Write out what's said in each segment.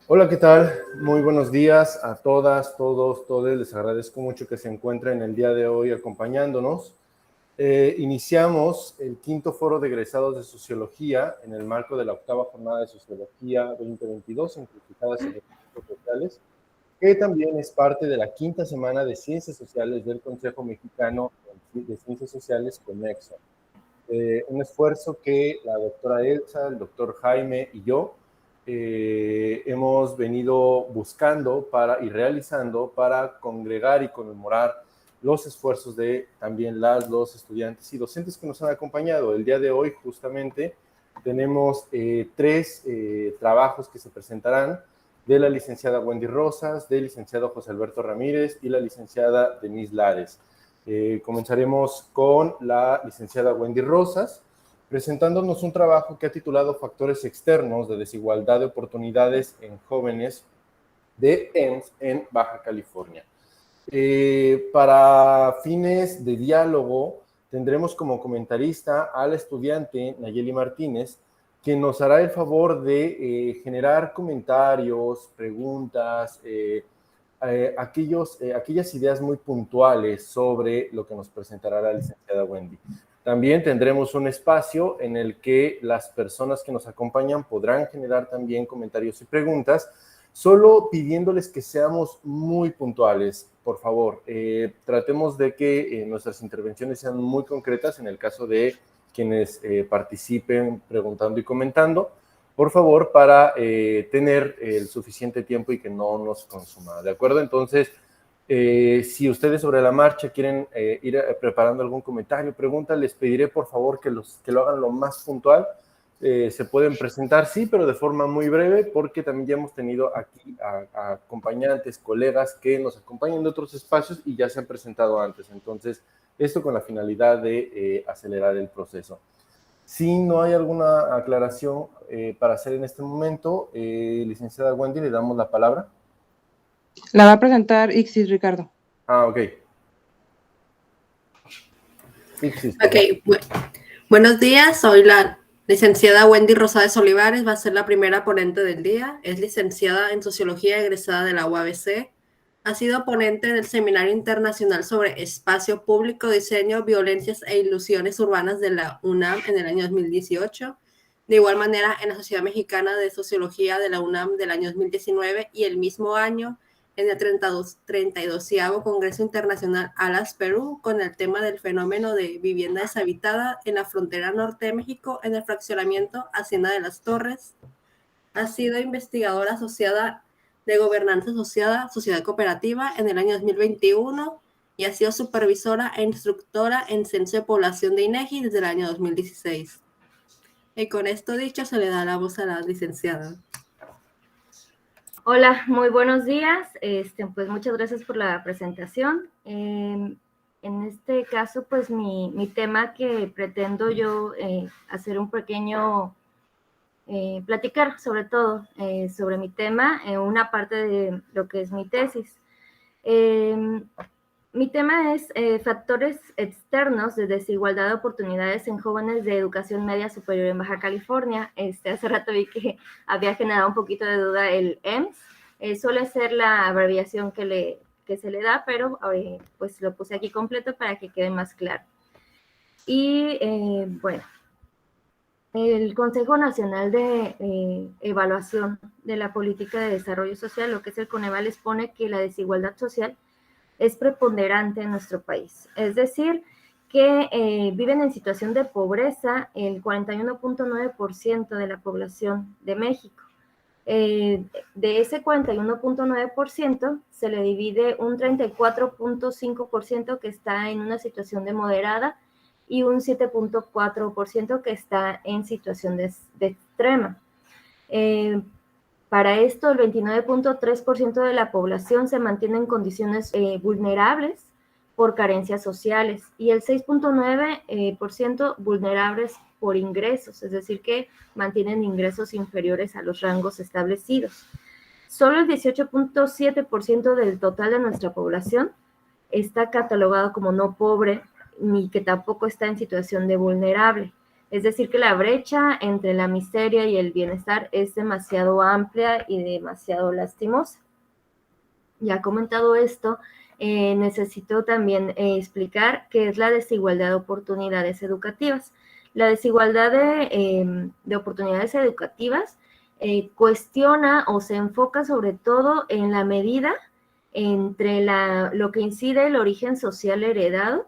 Hola, ¿qué tal? Muy buenos días a todas, todos, todes. Les agradezco mucho que se encuentren el día de hoy acompañándonos. Iniciamos el quinto foro de egresados de Sociología en el marco de la octava jornada de Sociología 2022, Encrucijadas en los Ciencias Sociales, que también es parte de la quinta semana de Ciencias Sociales del Consejo Mexicano de Ciencias Sociales, CONEXO. Un esfuerzo que la doctora Elsa, el doctor Jaime y yo hemos venido buscando y realizando para congregar y conmemorar los esfuerzos de también los estudiantes y docentes que nos han acompañado. El día de hoy justamente tenemos tres trabajos que se presentarán de la licenciada Wendy Rosas, del licenciado José Alberto Ramírez y la licenciada Denise Lares. Comenzaremos con la licenciada Wendy Rosas, presentándonos un trabajo que ha titulado Factores externos de desigualdad de oportunidades en jóvenes de EMS en Baja California. Para fines de diálogo, tendremos como comentarista al estudiante Nayeli Martínez, quien nos hará el favor de generar comentarios, preguntas, aquellas ideas muy puntuales sobre lo que nos presentará la licenciada Wendy. También tendremos un espacio en el que las personas que nos acompañan podrán generar también comentarios y preguntas, solo pidiéndoles que seamos muy puntuales, por favor. Tratemos de que nuestras intervenciones sean muy concretas en el caso de quienes participen preguntando y comentando, por favor, para tener el suficiente tiempo y que no nos consuma, ¿de acuerdo? Entonces, si ustedes sobre la marcha quieren ir preparando algún comentario, pregunta, les pediré por favor que lo hagan lo más puntual. Se pueden presentar, sí, pero de forma muy breve, porque también ya hemos tenido aquí a acompañantes, colegas que nos acompañan de otros espacios y ya se han presentado antes. Entonces, esto con la finalidad de acelerar el proceso. Si no hay alguna aclaración para hacer en este momento, licenciada Wendy, le damos la palabra. La va a presentar Ixis, Ricardo. Ok. Ixis, Buenos días, soy la licenciada Wendy Rosales Olivares, va a ser la primera ponente del día. Es licenciada en Sociología egresada de la UABC. Ha sido ponente en el Seminario Internacional sobre Espacio Público, Diseño, Violencias e Ilusiones Urbanas de la UNAM en el año 2018. De igual manera, en la Sociedad Mexicana de Sociología de la UNAM del año 2019 y el mismo año en el 32º Congreso Internacional ALAS Perú con el tema del fenómeno de vivienda deshabitada en la frontera norte de México en el fraccionamiento Hacienda de las Torres. Ha sido investigadora asociada de Gobernanza Asociada, Sociedad Cooperativa en el año 2021 y ha sido supervisora e instructora en Censo de Población de INEGI desde el año 2016. Y con esto dicho, se le da la voz a la licenciada. Hola, muy buenos días. Pues muchas gracias por la presentación. En este caso, pues mi tema que pretendo yo hacer un pequeño platicar sobre todo sobre mi tema, una parte de lo que es mi tesis. Mi tema es factores externos de desigualdad de oportunidades en jóvenes de educación media superior en Baja California. Hace rato vi que había generado un poquito de duda el EMS. Suele ser la abreviación que se le da, pero pues lo puse aquí completo para que quede más claro. Y bueno, el Consejo Nacional de Evaluación de la Política de Desarrollo Social, lo que es el Coneval, expone que la desigualdad social es preponderante en nuestro país. Es decir, que viven en situación de pobreza el 41.9% de la población de México. De ese 41.9% se le divide un 34.5% que está en una situación de moderada y un 7.4% que está en situación de extrema. Para esto, el 29.3% de la población se mantiene en condiciones vulnerables por carencias sociales y el 6.9% vulnerables por ingresos, es decir, que mantienen ingresos inferiores a los rangos establecidos. Solo el 18.7% del total de nuestra población está catalogado como no pobre, ni que tampoco está en situación de vulnerable. Es decir, que la brecha entre la miseria y el bienestar es demasiado amplia y demasiado lastimosa. Ya comentado esto, necesito también explicar qué es la desigualdad de oportunidades educativas. La desigualdad de oportunidades educativas cuestiona o se enfoca sobre todo en la medida entre lo que incide el origen social heredado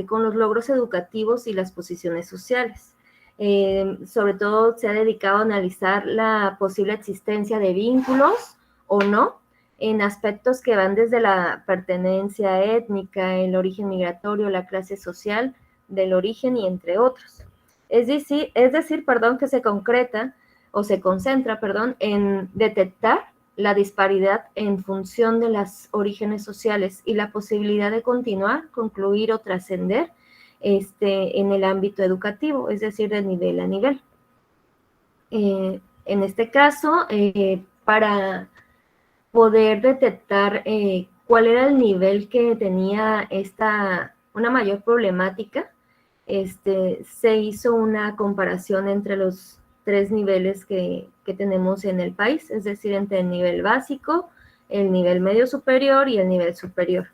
con los logros educativos y las posiciones sociales. Sobre todo se ha dedicado a analizar la posible existencia de vínculos o no en aspectos que van desde la pertenencia étnica, el origen migratorio, la clase social del origen y entre otros. Es decir, que se concreta o se concentra, en detectar la disparidad en función de los orígenes sociales y la posibilidad de continuar, concluir o trascender en el ámbito educativo, es decir, de nivel a nivel. En este caso, para poder detectar cuál era el nivel que tenía una mayor problemática, se hizo una comparación entre los 3 niveles que tenemos en el país, es decir, entre el nivel básico, el nivel medio superior y el nivel superior.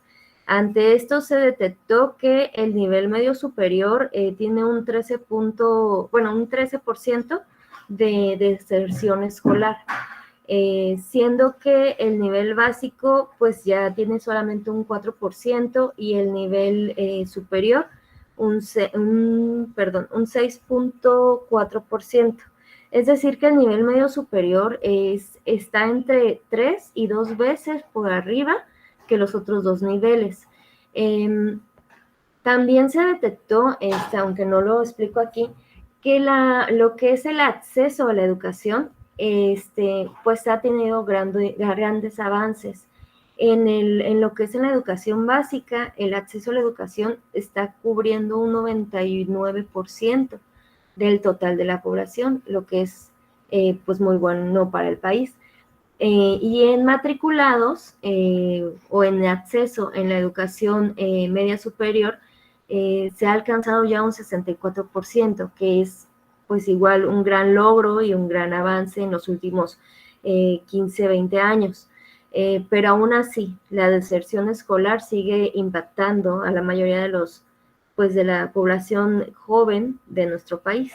Ante esto se detectó que el nivel medio superior tiene un 13% de deserción escolar, siendo que el nivel básico pues ya tiene solamente un 4% y el nivel superior un 6.4%. Es decir, que el nivel medio superior está entre 3 y 2 veces por arriba que los otros 2 niveles. También se detectó, aunque no lo explico aquí, que lo que es el acceso a la educación, pues ha tenido grandes avances. En lo que es en la educación básica, el acceso a la educación está cubriendo un 99% del total de la población, lo que es pues muy bueno para el país. Y en matriculados o en acceso en la educación media superior, se ha alcanzado ya un 64%, que es pues igual un gran logro y un gran avance en los últimos 15, 20 años. Pero aún así, la deserción escolar sigue impactando a la mayoría de la población joven de nuestro país.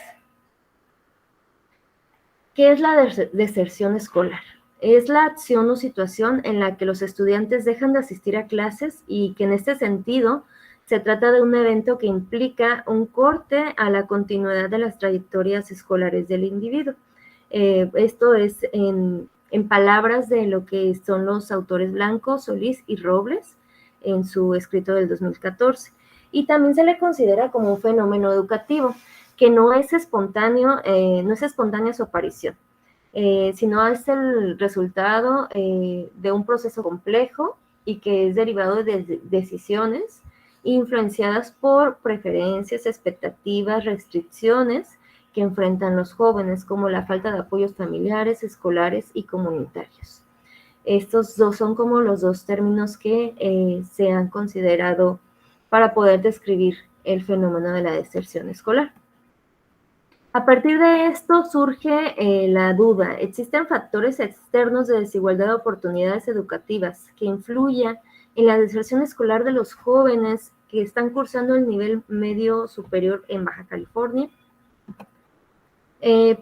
¿Qué es la deserción escolar? Es la acción o situación en la que los estudiantes dejan de asistir a clases y que en este sentido se trata de un evento que implica un corte a la continuidad de las trayectorias escolares del individuo. Esto es en palabras de lo que son los autores Blanco, Solís y Robles en su escrito del 2014. Y también se le considera como un fenómeno educativo que no es espontáneo, no es espontánea su aparición, sino es el resultado de un proceso complejo y que es derivado de decisiones influenciadas por preferencias, expectativas, restricciones que enfrentan los jóvenes, como la falta de apoyos familiares, escolares y comunitarios. Estos dos son como los 2 términos que se han considerado para poder describir el fenómeno de la deserción escolar. A partir de esto surge la duda. ¿Existen factores externos de desigualdad de oportunidades educativas que influyan en la deserción escolar de los jóvenes que están cursando el nivel medio superior en Baja California?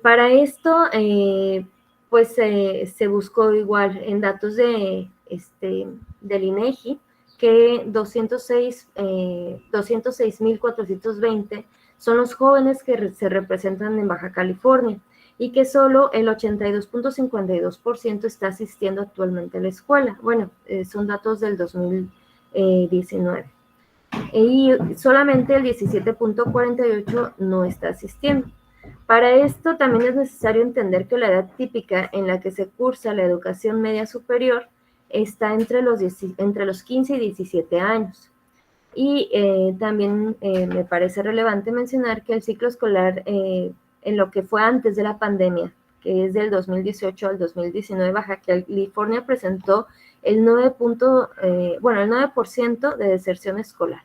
Para esto, pues se buscó igual en datos del INEGI que 206.420 son los jóvenes que se representan en Baja California y que solo el 82.52% está asistiendo actualmente a la escuela. Bueno, son datos del 2019. Y solamente el 17.48% no está asistiendo. Para esto también es necesario entender que la edad típica en la que se cursa la educación media superior está entre los 15 y 17 años. Y también me parece relevante mencionar que el ciclo escolar en lo que fue antes de la pandemia, que es del 2018 al 2019, Baja California presentó el 9% de deserción escolar.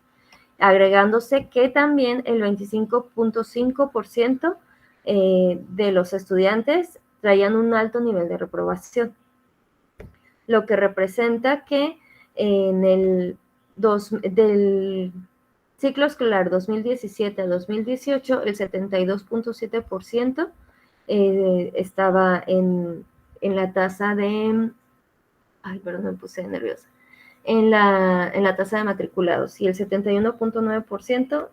agregándose que también el 25.5% de los estudiantes traían un alto nivel de reprobación, lo que representa que en del ciclo escolar 2017 a 2018, el 72.7% estaba en la tasa de... Ay, perdón, me puse nerviosa. En la tasa de matriculados y el 71.9%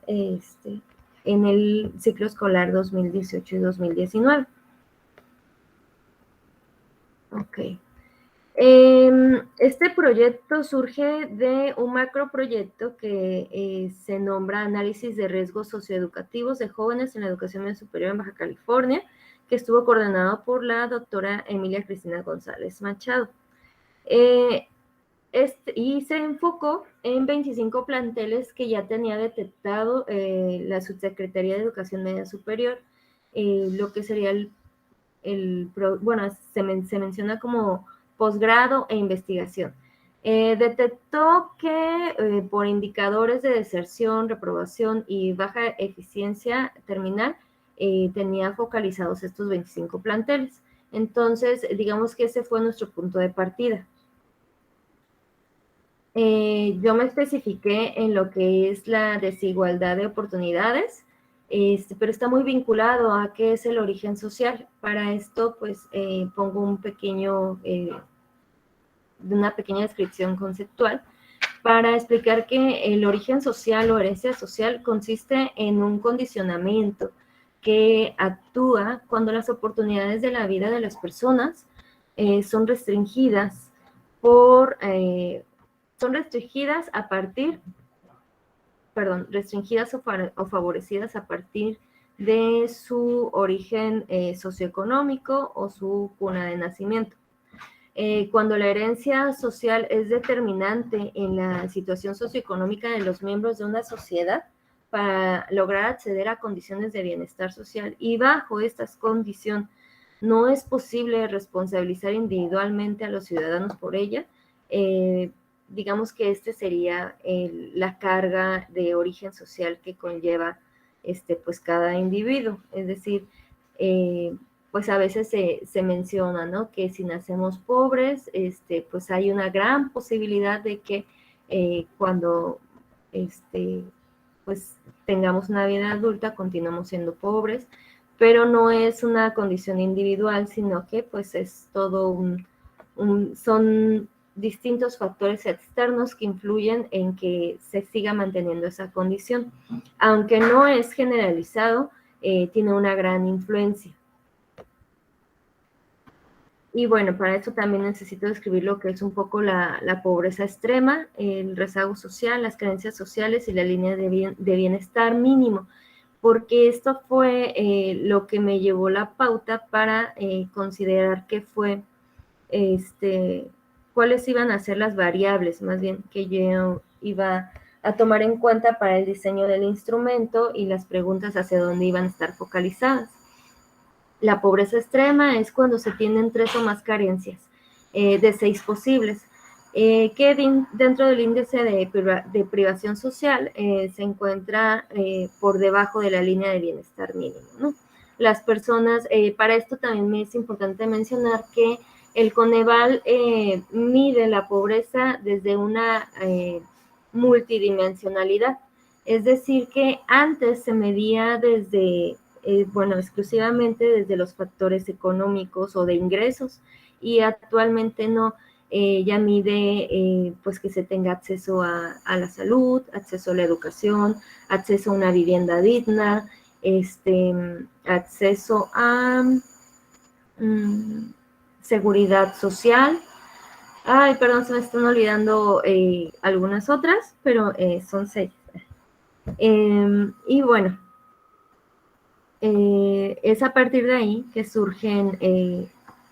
en el ciclo escolar 2018 y 2019. Ok. Este proyecto surge de un macroproyecto que se nombra Análisis de Riesgos Socioeducativos de Jóvenes en la Educación Media Superior en Baja California, que estuvo coordinado por la doctora Emilia Cristina González Machado. Y se enfocó en 25 planteles que ya tenía detectado la Subsecretaría de Educación Media Superior, lo que sería bueno, se menciona como posgrado e investigación. Detectó que por indicadores de deserción, reprobación y baja eficiencia terminal, tenía focalizados estos 25 planteles. Entonces, digamos que ese fue nuestro punto de partida. Yo me especifiqué en lo que es la desigualdad de oportunidades, pero está muy vinculado a qué es el origen social. Para esto, pues, pongo una pequeña descripción conceptual para explicar que el origen social o herencia social consiste en un condicionamiento que actúa cuando las oportunidades de la vida de las personas son restringidas restringidas o favorecidas a partir de su origen socioeconómico o su cuna de nacimiento. Cuando la herencia social es determinante en la situación socioeconómica de los miembros de una sociedad para lograr acceder a condiciones de bienestar social, y bajo estas condiciones no es posible responsabilizar individualmente a los ciudadanos por ella, digamos que sería la carga de origen social que conlleva pues cada individuo. Es decir, pues a veces se menciona, ¿no?, que si nacemos pobres, pues hay una gran posibilidad de que cuando pues tengamos una vida adulta continuamos siendo pobres, pero no es una condición individual, sino que pues es todo son distintos factores externos que influyen en que se siga manteniendo esa condición. Aunque no es generalizado, tiene una gran influencia. Y bueno, para eso también necesito describir lo que es un poco la pobreza extrema, el rezago social, las creencias sociales y la línea de bienestar mínimo, porque esto fue lo que me llevó la pauta para considerar que fue cuáles iban a ser las variables, más bien, que yo iba a tomar en cuenta para el diseño del instrumento y las preguntas hacia dónde iban a estar focalizadas. La pobreza extrema es cuando se tienen 3 o más carencias de 6 posibles, que dentro del índice de privación social se encuentra por debajo de la línea de bienestar mínimo, ¿no? Las personas, para esto también me es importante mencionar que el Coneval mide la pobreza desde una multidimensionalidad, es decir, que antes se medía desde, exclusivamente desde los factores económicos o de ingresos, y actualmente no, ya mide pues que se tenga acceso a la salud, acceso a la educación, acceso a una vivienda digna, acceso a seguridad social. Ay, perdón, se me están olvidando algunas otras, pero son 6. Y bueno, es a partir de ahí que surgen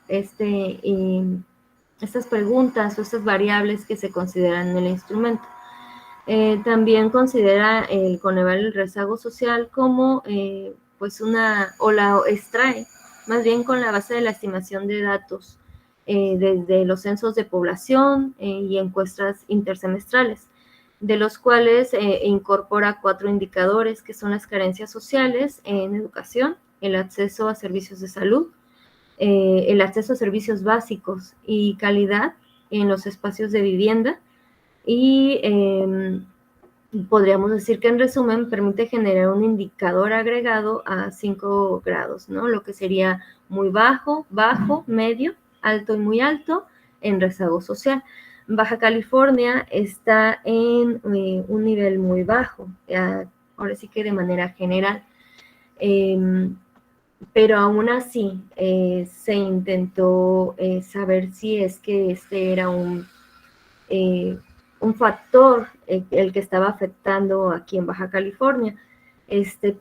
estas preguntas o estas variables que se consideran en el instrumento. También considera el Coneval el rezago social como pues la extrae más bien con la base de la estimación de datos desde los censos de población y encuestas intersemestrales. de los cuales incorpora 4 indicadores que son las carencias sociales en educación, el acceso a servicios de salud, el acceso a servicios básicos y calidad en los espacios de vivienda y podríamos decir que en resumen permite generar un indicador agregado a 5 grados, ¿no? Lo que sería muy bajo, bajo, medio, alto y muy alto en rezago social. Baja California está en un nivel muy bajo, ahora sí que de manera general. Pero aún así se intentó saber si es que este era un factor el que estaba afectando aquí en Baja California,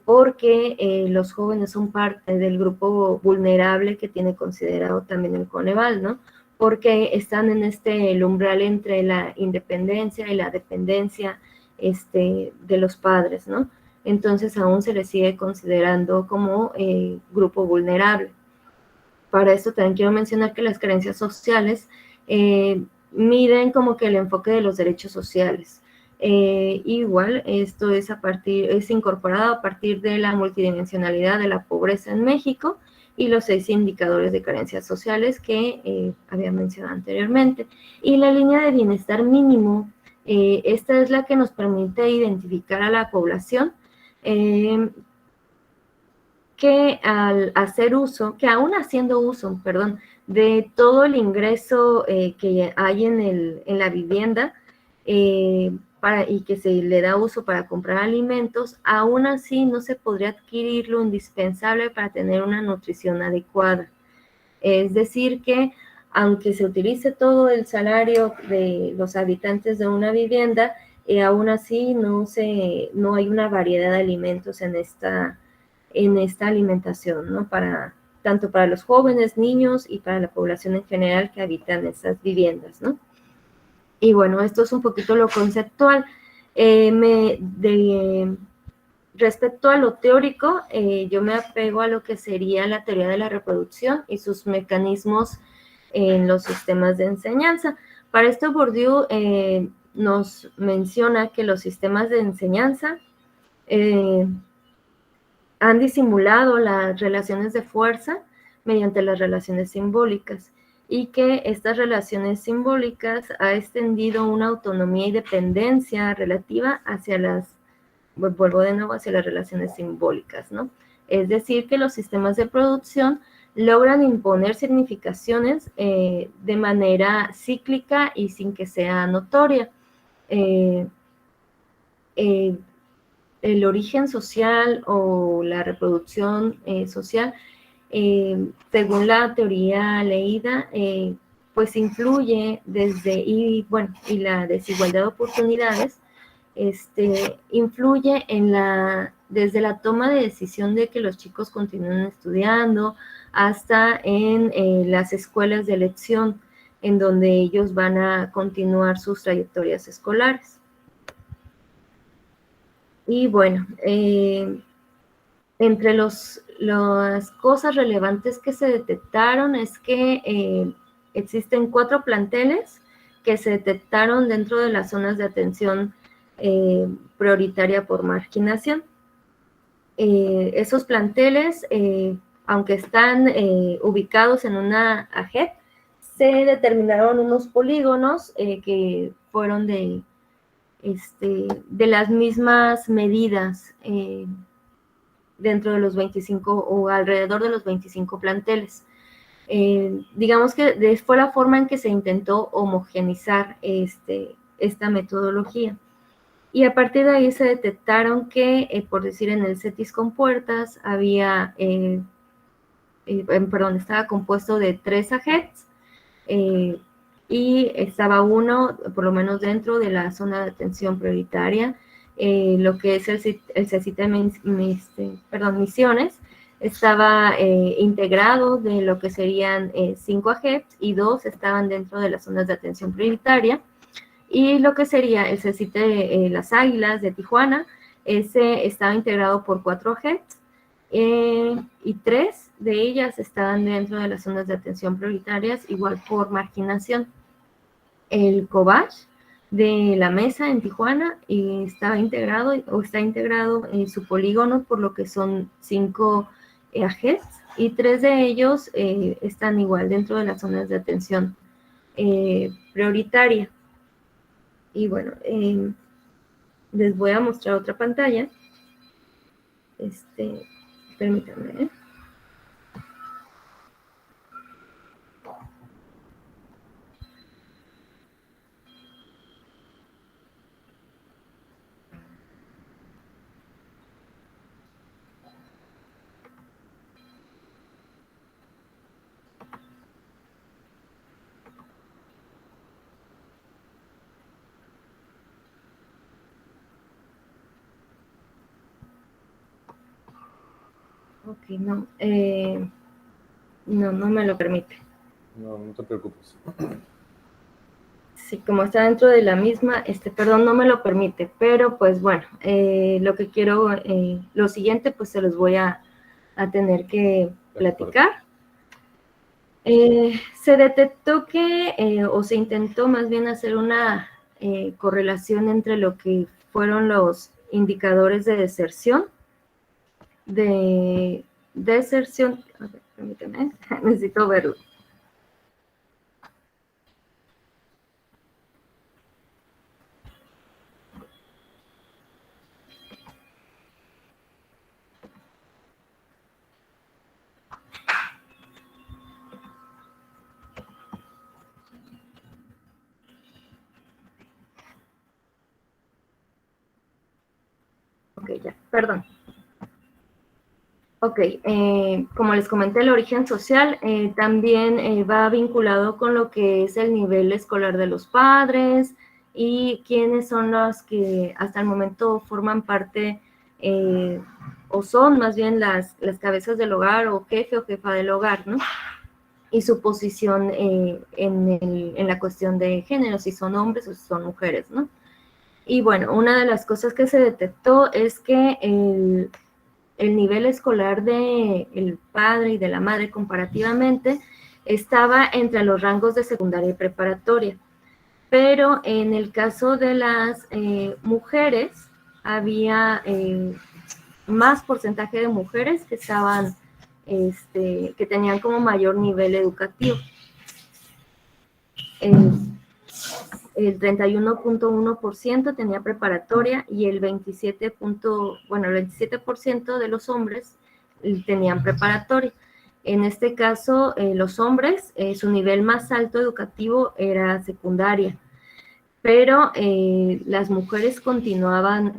porque los jóvenes son parte del grupo vulnerable que tiene considerado también el Coneval, ¿no? Porque están en el umbral entre la independencia y la dependencia de los padres, ¿no? Entonces aún se les sigue considerando como grupo vulnerable. Para esto también quiero mencionar que las carencias sociales miden como que el enfoque de los derechos sociales. Igual, esto es incorporado a partir de la multidimensionalidad de la pobreza en México y los 6 indicadores de carencias sociales que había mencionado anteriormente. Y la línea de bienestar mínimo, esta es la que nos permite identificar a la población que al hacer uso, que aún haciendo uso, perdón, de todo el ingreso que hay en la vivienda y que se le da uso para comprar alimentos, aún así no se podría adquirir lo indispensable para tener una nutrición adecuada. Es decir que aunque se utilice todo el salario de los habitantes de una vivienda, aún así no hay una variedad de alimentos en esta alimentación, ¿no? Tanto para los jóvenes, niños y para la población en general que habita en esas viviendas, ¿no? Y bueno, esto es un poquito lo conceptual. Respecto a lo teórico, yo me apego a lo que sería la teoría de la reproducción y sus mecanismos en los sistemas de enseñanza. Para esto, Bourdieu nos menciona que los sistemas de enseñanza han disimulado las relaciones de fuerza mediante las relaciones simbólicas y que estas relaciones simbólicas ha extendido una autonomía y dependencia relativa hacia las relaciones simbólicas, ¿no? Es decir, que los sistemas de producción logran imponer significaciones de manera cíclica y sin que sea notoria. El origen social o la reproducción social, según la teoría leída, pues influye y la desigualdad de oportunidades influye desde la toma de decisión de que los chicos continúen estudiando hasta en las escuelas de elección en donde ellos van a continuar sus trayectorias escolares. Y bueno, entre las cosas relevantes que se detectaron es que existen 4 planteles que se detectaron dentro de las zonas de atención prioritaria por marginación. Esos planteles, aunque están ubicados en una AGEP, se determinaron unos polígonos que fueron de las mismas medidas dentro de los 25 o alrededor de los 25 planteles. Digamos que fue la forma en que se intentó homogenizar esta metodología. Y a partir de ahí se detectaron que, por decir, en el CETIS con puertas había, estaba compuesto de 3 AGETs y estaba uno, por lo menos dentro de la zona de atención prioritaria, lo que es el CECITA Misiones, estaba integrado de lo que serían 5 AGETs y 2 estaban dentro de las zonas de atención prioritaria. Y lo que sería el CECITE Las Águilas de Tijuana, ese estaba integrado por 4 AGETs y 3 de ellas estaban dentro de las zonas de atención prioritarias, igual por marginación. El COBACH de la mesa en Tijuana y está integrado su polígono, por lo que son 5 AGES y 3 de ellos están igual dentro de las zonas de atención prioritaria. Y bueno, les voy a mostrar otra pantalla. Permítanme. Ok, no. No me lo permite. No te preocupes. Sí, como está dentro de la misma, perdón, no me lo permite, pero pues bueno, lo que quiero, lo siguiente pues se los voy a tener que platicar. Se detectó que, o se intentó más bien hacer una correlación entre lo que fueron los indicadores de deserción, a ver, permíteme, necesito verlo. Ok, ya, perdón. Ok, como les comenté, el origen social también va vinculado con lo que es el nivel escolar de los padres y quiénes son los que hasta el momento forman parte o son más bien las cabezas del hogar o jefe o jefa del hogar, ¿no? Y su posición en la cuestión de género, si son hombres o si son mujeres, ¿no? Y bueno, una de las cosas que se detectó es que el nivel escolar del padre y de la madre comparativamente estaba entre los rangos de secundaria y preparatoria. Pero en el caso de las mujeres, había más porcentaje de mujeres que estaban, que tenían como mayor nivel educativo. El 31.1% tenía preparatoria y el 27% de los hombres tenían preparatoria. En este caso, los hombres, su nivel más alto educativo era secundaria, pero las mujeres continuaban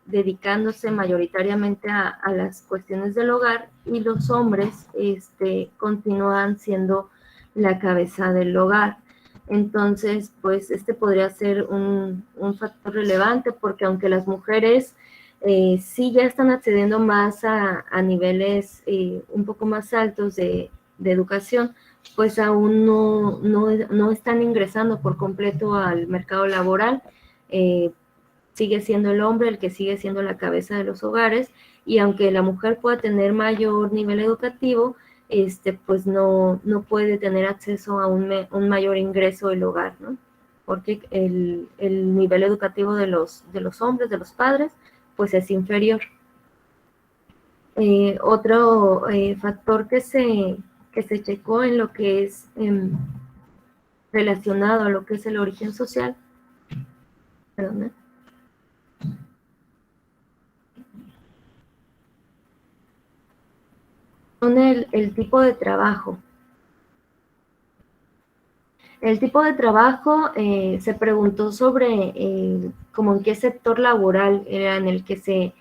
dedicándose mayoritariamente a las cuestiones del hogar y los hombres continúan siendo la cabeza del hogar. Entonces, pues podría ser un factor relevante porque aunque las mujeres sí ya están accediendo más a niveles un poco más altos de educación, pues aún no están ingresando por completo al mercado laboral. Sigue siendo el hombre el que sigue siendo la cabeza de los hogares y aunque la mujer pueda tener mayor nivel educativo, pues no puede tener acceso a un mayor ingreso del hogar, ¿no? Porque el nivel educativo de los hombres, de los padres, pues es inferior. Otro factor que se checó en lo que es relacionado a lo que es el origen social, perdón, son el tipo de trabajo. El tipo de trabajo se preguntó sobre como en qué sector laboral era en el que se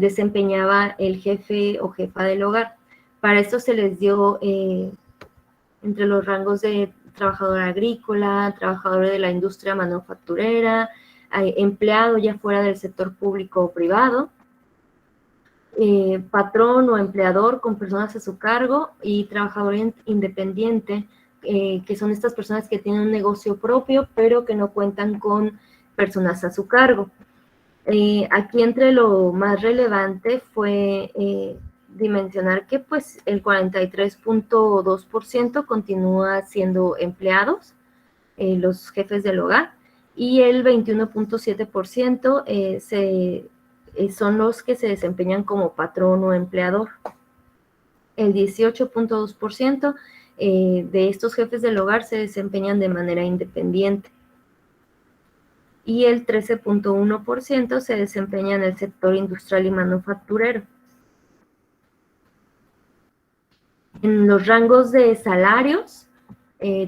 desempeñaba el jefe o jefa del hogar. Para esto se les dio entre los rangos de trabajador agrícola, trabajador de la industria manufacturera, empleado ya fuera del sector público o privado, patrón o empleador con personas a su cargo y trabajador independiente, que son estas personas que tienen un negocio propio, pero que no cuentan con personas a su cargo. Aquí entre lo más relevante fue dimensionar que pues el 43.2% continúa siendo empleados, los jefes del hogar, y el 21.7% son los que se desempeñan como patrón o empleador. El 18.2% de estos jefes del hogar se desempeñan de manera independiente. Y el 13.1% se desempeña en el sector industrial y manufacturero. En los rangos de salarios,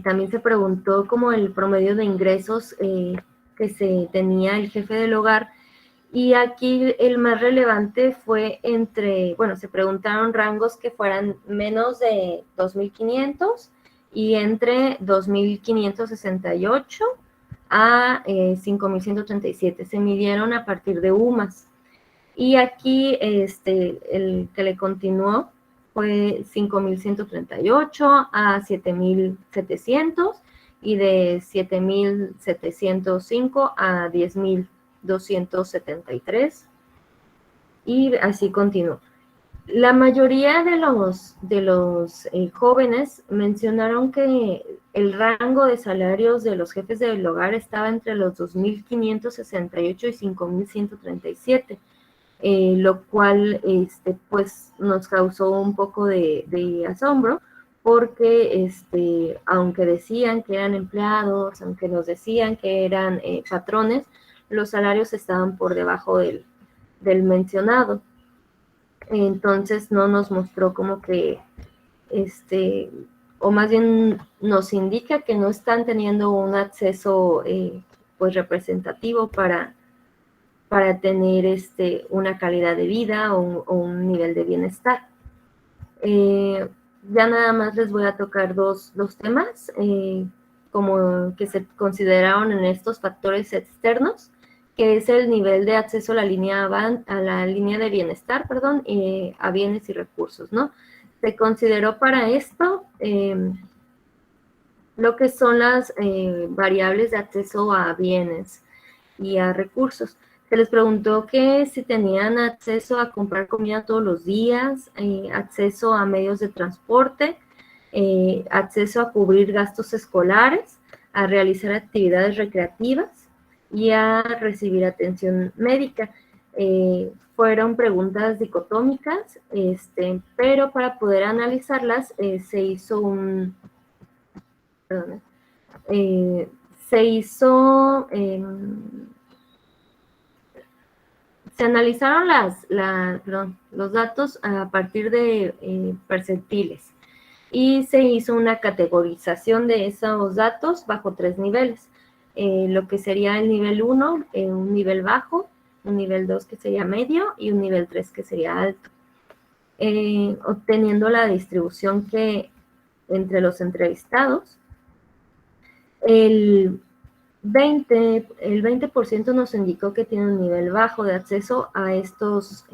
también se preguntó como el promedio de ingresos que se tenía el jefe del hogar, y aquí el más relevante fue se preguntaron rangos que fueran menos de 2.500 y entre 2.568 a 5.137. Se midieron a partir de UMAS. Y aquí el que le continuó fue 5.138 a 7.700 y de 7.705 a 10.273, y así continuó. La mayoría de los jóvenes mencionaron que el rango de salarios de los jefes del hogar estaba entre los 2.568 y 5.137. Lo cual pues nos causó un poco de asombro, porque aunque decían que eran empleados, aunque nos decían que eran patrones, los salarios estaban por debajo del mencionado. Entonces no nos mostró como que, o más bien nos indica que no están teniendo un acceso pues representativo para tener una calidad de vida o un nivel de bienestar. Ya nada más les voy a tocar dos temas como que se consideraron en estos factores externos, que es el nivel de acceso a la línea de bienestar, a bienes y recursos, ¿no? Se consideró para esto lo que son las variables de acceso a bienes y a recursos. Se les preguntó que si tenían acceso a comprar comida todos los días, acceso a medios de transporte, acceso a cubrir gastos escolares, a realizar actividades recreativas y a recibir atención médica. Fueron preguntas dicotómicas, pero para poder analizarlas se analizaron los datos a partir de percentiles, y se hizo una categorización de esos datos bajo 3 niveles. Lo que sería el nivel 1, un nivel bajo, un nivel 2 que sería medio y un nivel 3 que sería alto, obteniendo la distribución que entre los entrevistados. El 20% nos indicó que tiene un nivel bajo de acceso a estas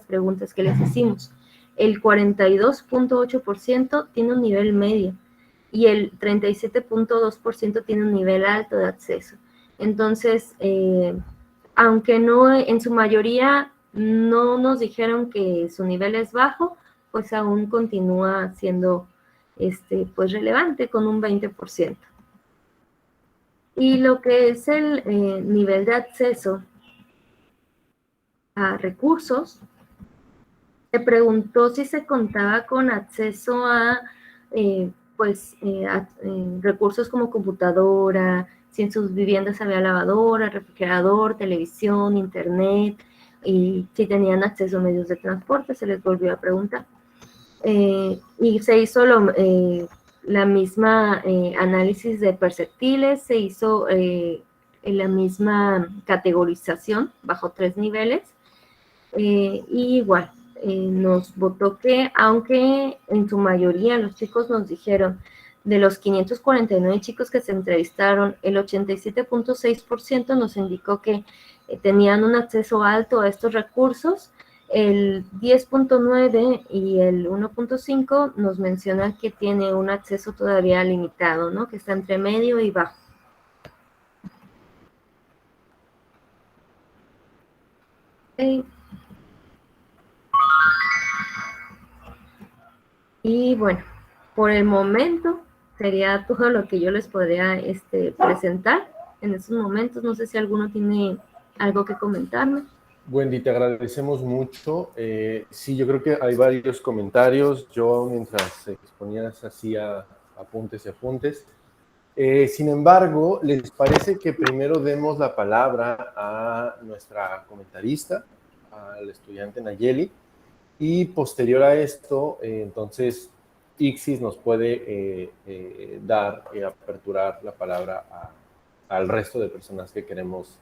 preguntas que les hicimos. El 42.8% tiene un nivel medio y el 37.2% tiene un nivel alto de acceso. Entonces, aunque no, en su mayoría no nos dijeron que su nivel es bajo, pues aún continúa siendo pues relevante con un 20%. Y lo que es el nivel de acceso a recursos, se preguntó si se contaba con acceso a, recursos como computadora, si en sus viviendas había lavadora, refrigerador, televisión, internet, y si tenían acceso a medios de transporte. Se les volvió a preguntar. Y se hizo la misma análisis de perceptiles, se hizo la misma categorización bajo 3 niveles, y igual nos votó que, aunque en su mayoría los chicos nos dijeron, de los 549 chicos que se entrevistaron, el 87.6% nos indicó que tenían un acceso alto a estos recursos. El 10.9 y el 1.5 nos mencionan que tiene un acceso todavía limitado, ¿no? Que está entre medio y bajo. Okay. Y bueno, por el momento sería todo lo que yo les podría presentar. en estos momentos. No sé si alguno tiene algo que comentarme. Wendy, te agradecemos mucho. Sí, yo creo que hay varios comentarios. Yo, mientras exponías, hacía apuntes y apuntes. Sin embargo, ¿les parece que primero demos la palabra a nuestra comentarista, al estudiante Nayeli? Y posterior a esto, entonces, Ixis nos puede dar y aperturar la palabra al resto de personas que queremos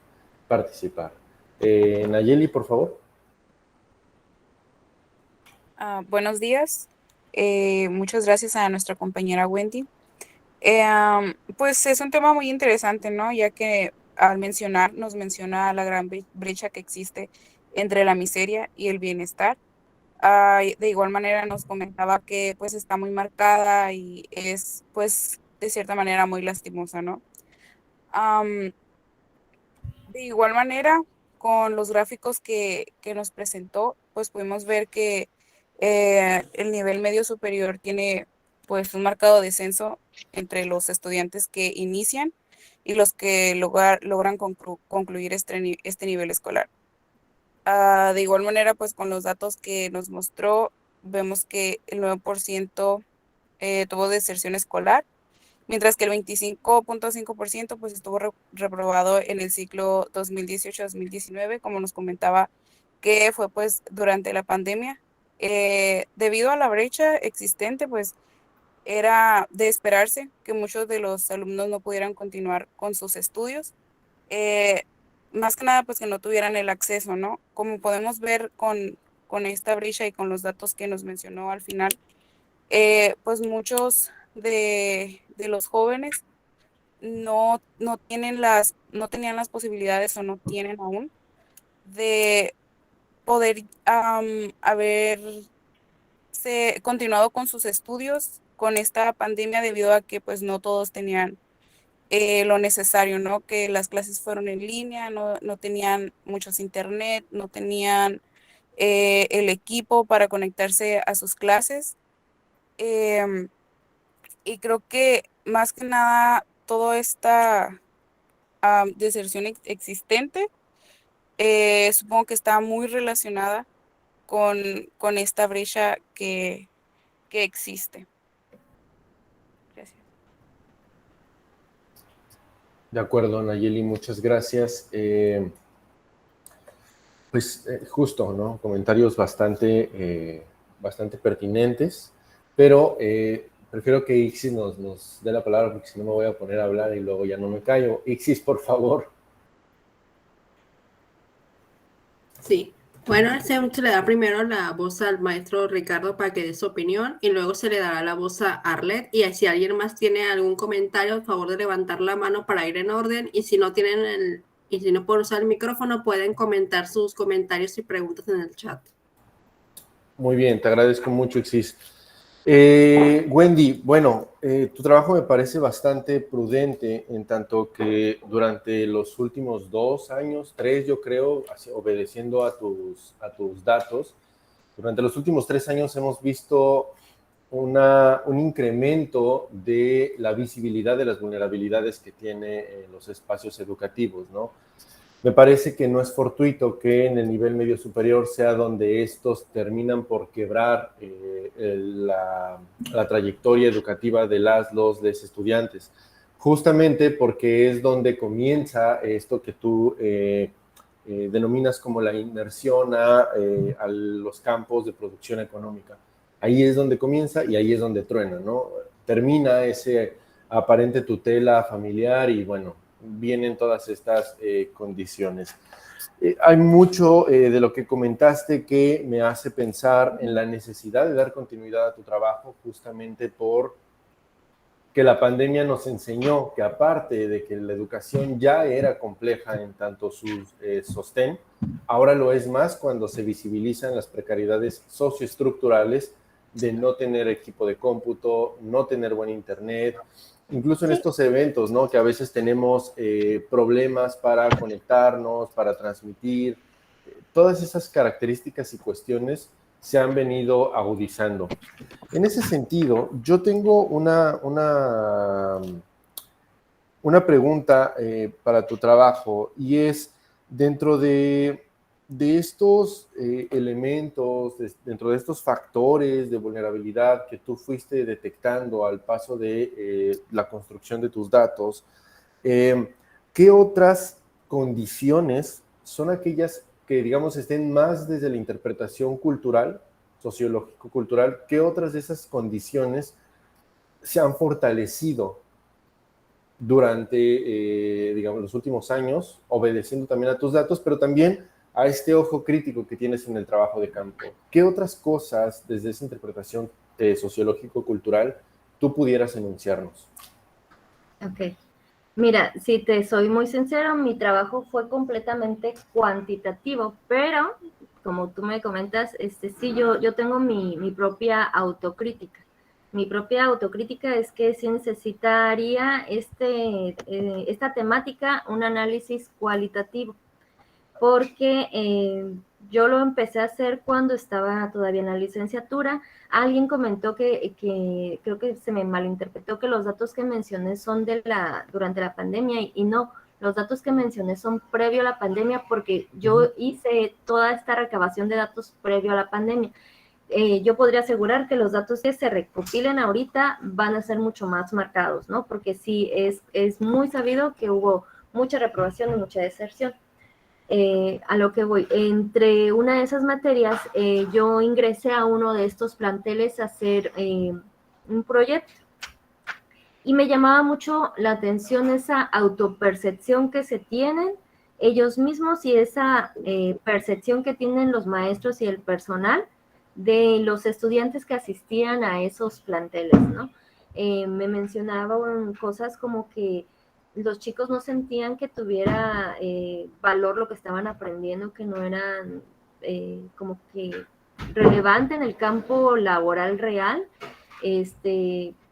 participar. Nayeli, por favor. Buenos días. Muchas gracias a nuestra compañera Wendy. Pues es un tema muy interesante, ¿no? Ya que nos menciona la gran brecha que existe entre la miseria y el bienestar. De igual manera nos comentaba que pues está muy marcada y es pues de cierta manera muy lastimosa, ¿no? Am, de igual manera, con los gráficos que nos presentó, pues pudimos ver que el nivel medio superior tiene pues un marcado descenso entre los estudiantes que inician y los que logran concluir este nivel escolar. De igual manera, pues con los datos que nos mostró, vemos que el 9% tuvo deserción escolar, mientras que el 25.5% pues estuvo reprobado en el ciclo 2018-2019, como nos comentaba, que fue pues durante la pandemia. Debido a la brecha existente, pues era de esperarse que muchos de los alumnos no pudieran continuar con sus estudios. Eh, Más que nada, pues que no tuvieran el acceso, ¿no? Como podemos ver con esta brecha y con los datos que nos mencionó al final, pues muchos de los jóvenes no tenían las posibilidades o no tienen aún de poder haberse continuado con sus estudios con esta pandemia debido a que pues no todos tenían lo necesario, ¿no? Que las clases fueron en línea, no tenían muchos internet, no tenían el equipo para conectarse a sus clases. Em, y creo que más que nada toda esta deserción existente, supongo que está muy relacionada con esta brecha que existe. Gracias. De acuerdo, Nayeli, muchas gracias. Justo, ¿no? Comentarios bastante pertinentes, pero prefiero que Ixis nos dé la palabra porque si no me voy a poner a hablar y luego ya no me callo. Ixis, por favor. Sí. Bueno, se le da primero la voz al maestro Ricardo para que dé su opinión y luego se le dará la voz a Arlet y si alguien más tiene algún comentario, por favor de levantar la mano para ir en orden y si no pueden usar el micrófono, pueden comentar sus comentarios y preguntas en el chat. Muy bien, te agradezco mucho, Ixis. Wendy, bueno, tu trabajo me parece bastante prudente en tanto que durante los últimos 2 años, 3 yo creo, obedeciendo a tus datos, durante los últimos 3 años hemos visto un incremento de la visibilidad de las vulnerabilidades que tiene los espacios educativos, ¿no? Me parece que no es fortuito que en el nivel medio superior sea donde estos terminan por quebrar la trayectoria educativa de los estudiantes, justamente porque es donde comienza esto que tú denominas como la inmersión a los campos de producción económica. Ahí es donde comienza y ahí es donde truena, ¿no? Termina ese aparente tutela familiar y bueno, vienen todas estas condiciones. Hay mucho de lo que comentaste que me hace pensar en la necesidad de dar continuidad a tu trabajo justamente por que la pandemia nos enseñó que aparte de que la educación ya era compleja en tanto su sostén, ahora lo es más cuando se visibilizan las precariedades socioestructurales de no tener equipo de cómputo, no tener buen internet, incluso en estos eventos, ¿no? Que a veces tenemos problemas para conectarnos, para transmitir, todas esas características y cuestiones se han venido agudizando. En ese sentido, yo tengo una pregunta para tu trabajo, y es dentro de estos elementos, dentro de estos factores de vulnerabilidad que tú fuiste detectando al paso de la construcción de tus datos, ¿qué otras condiciones son aquellas que, digamos, estén más desde la interpretación cultural, sociológico-cultural? ¿Qué otras de esas condiciones se han fortalecido durante, digamos, los últimos años, obedeciendo también a tus datos, pero también a este ojo crítico que tienes en el trabajo de campo? ¿Qué otras cosas, desde esa interpretación sociológico-cultural, tú pudieras enunciarnos? Ok. Mira, si te soy muy sincero, mi trabajo fue completamente cuantitativo, pero como tú me comentas, sí, yo tengo mi propia autocrítica. Mi propia autocrítica es que sí necesitaría esta temática un análisis cualitativo, porque yo lo empecé a hacer cuando estaba todavía en la licenciatura. Alguien comentó que creo que se me malinterpretó, que los datos que mencioné son durante la pandemia, y no, los datos que mencioné son previo a la pandemia, porque yo hice toda esta recabación de datos previo a la pandemia. Yo podría asegurar que los datos que se recopilen ahorita van a ser mucho más marcados, ¿no? Porque sí, es muy sabido que hubo mucha reprobación y mucha deserción. A lo que voy, entre una de esas materias, yo ingresé a uno de estos planteles a hacer un proyecto, y me llamaba mucho la atención esa autopercepción que se tienen ellos mismos y esa percepción que tienen los maestros y el personal de los estudiantes que asistían a esos planteles, ¿no? Me mencionaban cosas como que los chicos no sentían que tuviera valor lo que estaban aprendiendo, que no eran como que relevante en el campo laboral real,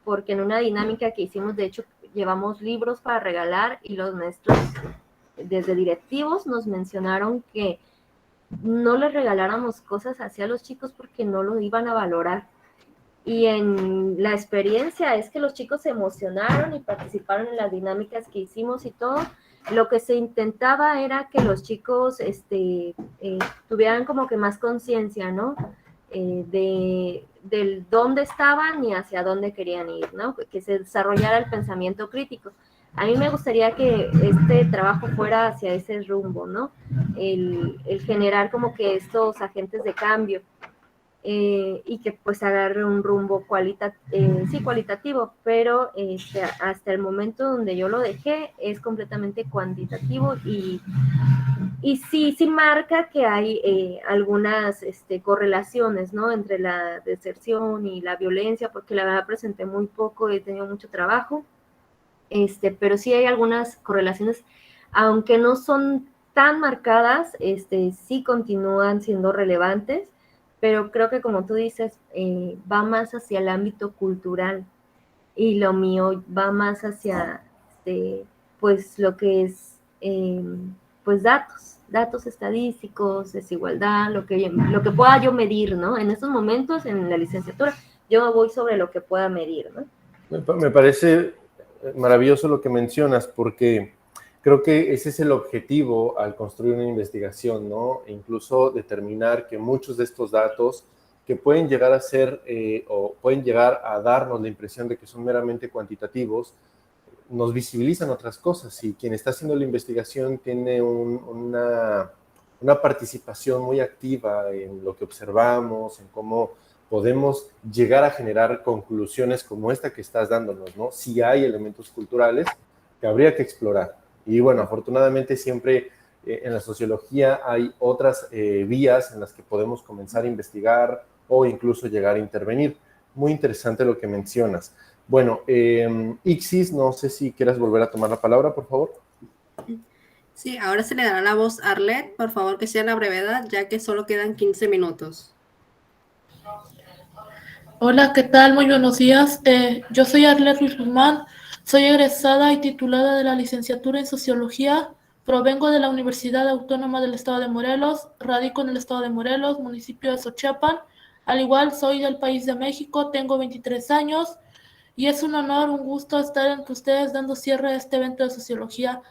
porque en una dinámica que hicimos, de hecho, llevamos libros para regalar, y los maestros, desde directivos, nos mencionaron que no les regaláramos cosas así a los chicos porque no lo iban a valorar. Y en la experiencia es que los chicos se emocionaron y participaron en las dinámicas que hicimos y todo. Lo que se intentaba era que los chicos tuvieran como que más conciencia, ¿no? Del dónde estaban y hacia dónde querían ir, ¿no? Que se desarrollara el pensamiento crítico. A mí me gustaría que este trabajo fuera hacia ese rumbo, ¿no? El generar como que estos agentes de cambio. Y que pues agarre un rumbo cualitativo, pero hasta el momento donde yo lo dejé es completamente cuantitativo, y sí marca que hay algunas correlaciones, ¿no? Entre la deserción y la violencia, porque la verdad presenté muy poco, he tenido mucho trabajo, pero sí hay algunas correlaciones, aunque no son tan marcadas, sí continúan siendo relevantes, pero creo que, como tú dices, va más hacia el ámbito cultural, y lo mío va más hacia, pues, lo que es, pues, datos estadísticos, desigualdad, lo que pueda yo medir, ¿no? En estos momentos, en la licenciatura, yo voy sobre lo que pueda medir, ¿no? Me parece maravilloso lo que mencionas, porque creo que ese es el objetivo al construir una investigación, ¿no? E incluso determinar que muchos de estos datos que pueden llegar a ser o pueden llegar a darnos la impresión de que son meramente cuantitativos, nos visibilizan otras cosas, y quien está haciendo la investigación tiene una participación muy activa en lo que observamos, en cómo podemos llegar a generar conclusiones como esta que estás dándonos, ¿no? Si hay elementos culturales que habría que explorar. Y bueno, afortunadamente siempre en la sociología hay otras vías en las que podemos comenzar a investigar o incluso llegar a intervenir. Muy interesante lo que mencionas. Bueno, Ixis, no sé si quieras volver a tomar la palabra, por favor. Sí, ahora se le dará la voz a Arlet, por favor que sea la brevedad, ya que solo quedan 15 minutos. Hola, ¿qué tal? Muy buenos días. Yo soy Arlet Ruiz Guzmán, soy egresada y titulada de la licenciatura en Sociología. Provengo de la Universidad Autónoma del Estado de Morelos, radico en el Estado de Morelos, municipio de Xochiapan. Al igual, soy del país de México, tengo 23 años. y es un honor, un gusto estar entre ustedes dando cierre a este evento de sociología.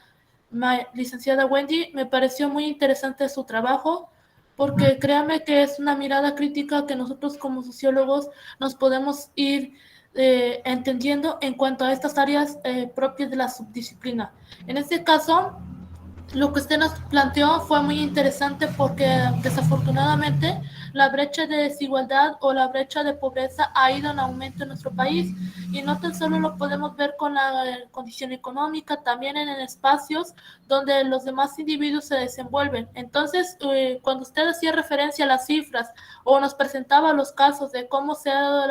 Licenciada Wendy, me pareció muy interesante su trabajo, porque créame que es una mirada crítica que nosotros como sociólogos nos podemos ir entendiendo en cuanto a estas áreas propias de la subdisciplina. En este caso, lo que usted nos planteó fue muy interesante porque desafortunadamente la brecha de desigualdad o la brecha de pobreza ha ido en aumento en nuestro país, y no tan solo lo podemos ver con la condición económica, también en espacios donde los demás individuos se desenvuelven. Entonces, cuando usted hacía referencia a las cifras o nos presentaba los casos de cómo se ha dado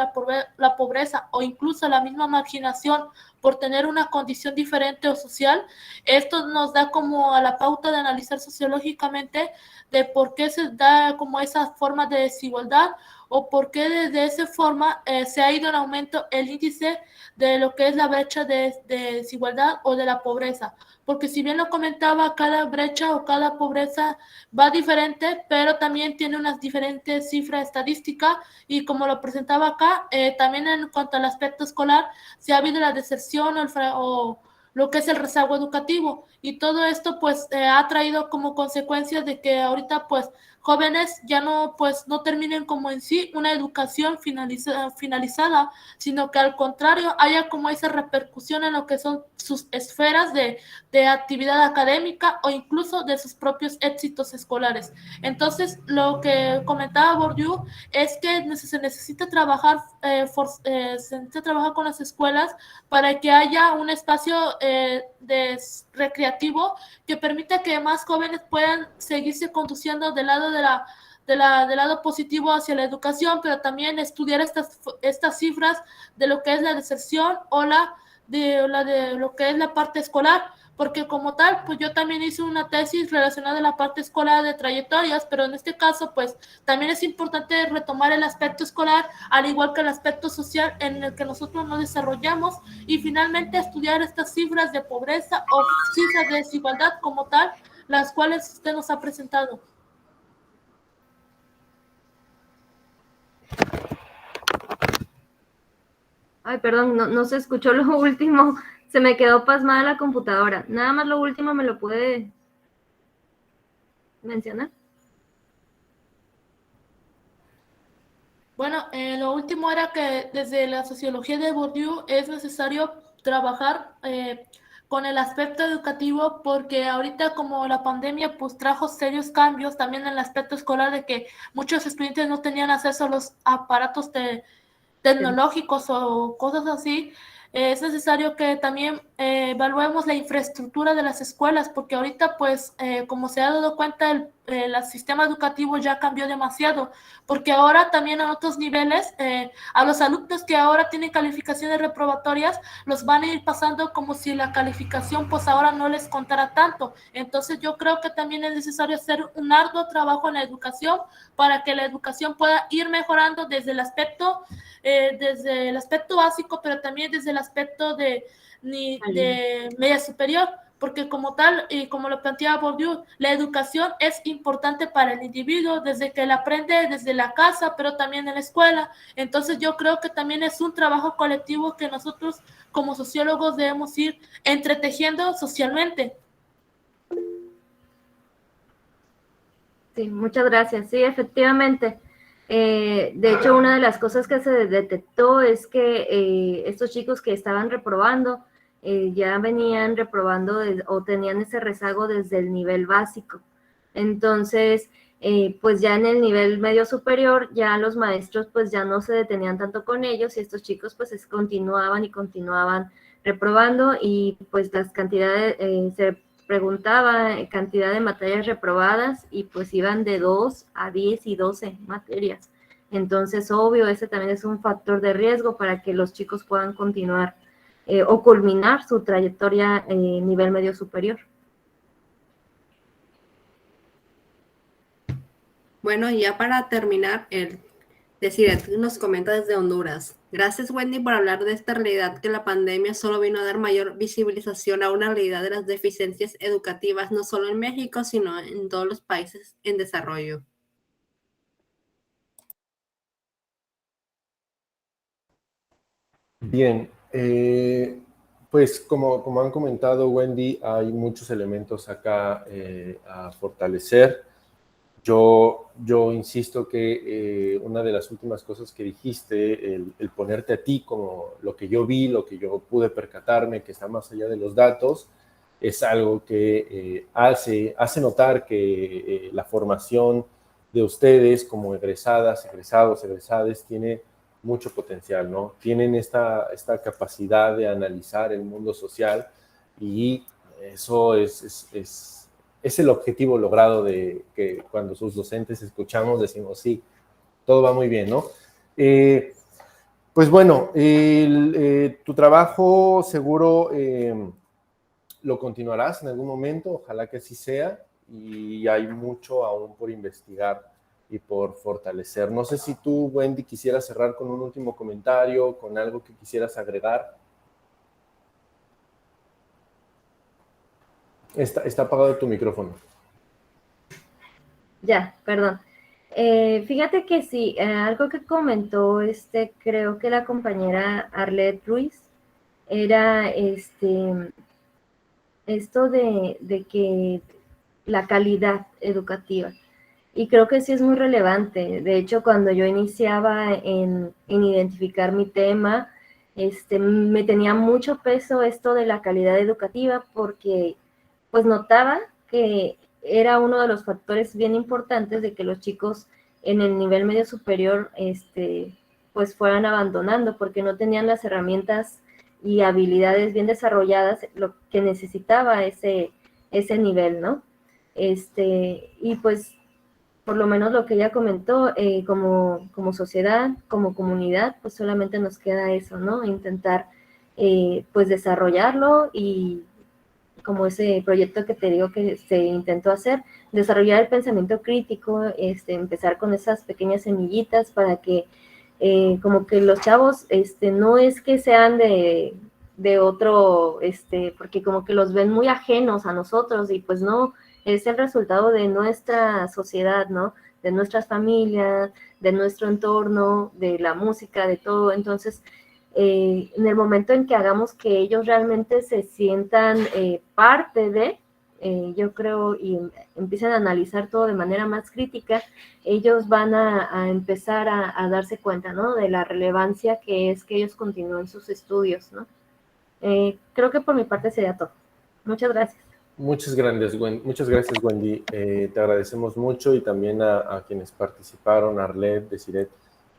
la pobreza o incluso la misma marginación por tener una condición diferente o social, esto nos da como a la pauta de analizar sociológicamente de por qué se da como esa forma de desigualdad, o por qué de esa forma se ha ido en aumento el índice de lo que es la brecha de desigualdad o de la pobreza. Porque si bien lo comentaba, cada brecha o cada pobreza va diferente, pero también tiene unas diferentes cifras estadísticas, y como lo presentaba acá, también en cuanto al aspecto escolar, si ha habido la deserción o lo que es el rezago educativo, y todo esto pues ha traído como consecuencia de que ahorita pues jóvenes ya no pues no terminen como en sí una educación finalizada, sino que al contrario haya como esa repercusión en lo que son sus esferas de actividad académica o incluso de sus propios éxitos escolares. Entonces, lo que comentaba Bourdieu es que se necesita trabajar con las escuelas para que haya un espacio recreativo que permita que más jóvenes puedan seguirse conduciendo del lado del lado positivo hacia la educación, pero también estudiar estas cifras de lo que es la deserción o de lo que es la parte escolar, porque como tal, pues yo también hice una tesis relacionada a la parte escolar de trayectorias, pero en este caso, pues también es importante retomar el aspecto escolar, al igual que el aspecto social en el que nosotros nos desarrollamos, y finalmente estudiar estas cifras de pobreza o cifras de desigualdad como tal, las cuales usted nos ha presentado. Ay, perdón, no se escuchó lo último. Se me quedó pasmada la computadora. Nada más lo último me lo puede mencionar. Bueno, lo último era que desde la sociología de Bourdieu es necesario trabajar con el aspecto educativo, porque ahorita como la pandemia pues trajo serios cambios también en el aspecto escolar, de que muchos estudiantes no tenían acceso a los aparatos tecnológicos o cosas así. Es necesario que también evaluemos la infraestructura de las escuelas, porque ahorita pues como se ha dado cuenta el sistema educativo ya cambió demasiado, porque ahora también a otros niveles a los alumnos que ahora tienen calificaciones reprobatorias los van a ir pasando como si la calificación pues ahora no les contara tanto. Entonces yo creo que también es necesario hacer un arduo trabajo en la educación para que la educación pueda ir mejorando desde el aspecto básico, pero también desde el aspecto de media superior, porque como tal, y como lo planteaba Bourdieu, la educación es importante para el individuo desde que él aprende desde la casa, pero también en la escuela. Entonces yo creo que también es un trabajo colectivo que nosotros como sociólogos debemos ir entretejiendo socialmente. Sí, muchas gracias. Sí, efectivamente. De hecho, una de las cosas que se detectó es que estos chicos que estaban reprobando ya venían reprobando o tenían ese rezago desde el nivel básico. Entonces, pues ya en el nivel medio superior, ya los maestros pues ya no se detenían tanto con ellos, y estos chicos pues continuaban reprobando, y pues las cantidades se preguntaba cantidad de materias reprobadas, y pues iban de 2 a 10 y 12 materias. Entonces, obvio, ese también es un factor de riesgo para que los chicos puedan continuar o culminar su trayectoria en nivel medio superior. Bueno, y ya para terminar, Desiree nos comenta desde Honduras. Gracias, Wendy, por hablar de esta realidad, que la pandemia solo vino a dar mayor visibilización a una realidad de las deficiencias educativas, no solo en México, sino en todos los países en desarrollo. Bien, Pues como han comentado, Wendy, hay muchos elementos acá a fortalecer. Yo insisto que una de las últimas cosas que dijiste, el ponerte a ti como lo que yo vi, lo que yo pude percatarme, que está más allá de los datos, es algo que hace notar que la formación de ustedes como egresadas, egresados, egresades, tiene mucho potencial, ¿no? Tienen esta capacidad de analizar el mundo social y eso es el objetivo logrado de que cuando sus docentes escuchamos decimos, sí, todo va muy bien, ¿no? Pues bueno, tu trabajo seguro lo continuarás en algún momento, ojalá que así sea, y hay mucho aún por investigar y por fortalecer. No sé si tú, Wendy, quisieras cerrar con un último comentario, con algo que quisieras agregar. Está apagado tu micrófono. Ya, perdón. Fíjate que sí, algo que comentó, creo que la compañera Arlette Ruiz, era esto de que la calidad educativa. Y creo que sí es muy relevante. De hecho, cuando yo iniciaba en identificar mi tema, me tenía mucho peso esto de la calidad educativa porque pues notaba que era uno de los factores bien importantes de que los chicos en el nivel medio superior pues fueran abandonando porque no tenían las herramientas y habilidades bien desarrolladas, lo que necesitaba ese nivel, ¿no? Y pues por lo menos lo que ella comentó, como sociedad, como comunidad, pues solamente nos queda eso, ¿no? Intentar pues desarrollarlo y como ese proyecto que te digo que se intentó hacer, desarrollar el pensamiento crítico, empezar con esas pequeñas semillitas para que como que los chavos no es que sean de otro, porque como que los ven muy ajenos a nosotros y pues no, es el resultado de nuestra sociedad, ¿no? De nuestras familias, de nuestro entorno, de la música, de todo. Entonces, en el momento en que hagamos que ellos realmente se sientan parte de, yo creo, y empiecen a analizar todo de manera más crítica, ellos van a empezar a darse cuenta, ¿no? De la relevancia que es que ellos continúen sus estudios, ¿no? Creo que por mi parte sería todo. Muchas gracias. Muchas gracias, Wendy. Te agradecemos mucho y también a quienes participaron, Arlette, Desiret.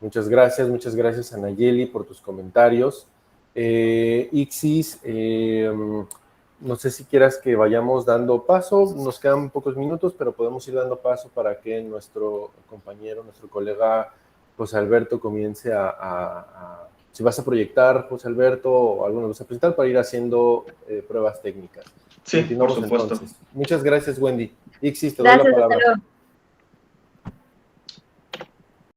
Muchas gracias a Nayeli por tus comentarios. Ixis, no sé si quieras que vayamos dando paso, nos quedan pocos minutos, pero podemos ir dando paso para que nuestro compañero, nuestro colega José Alberto comience si vas a proyectar, José Alberto, o alguno vas a presentar para ir haciendo pruebas técnicas. Sí, por supuesto. Entonces. Muchas gracias, Wendy. Ixis, te doy la palabra.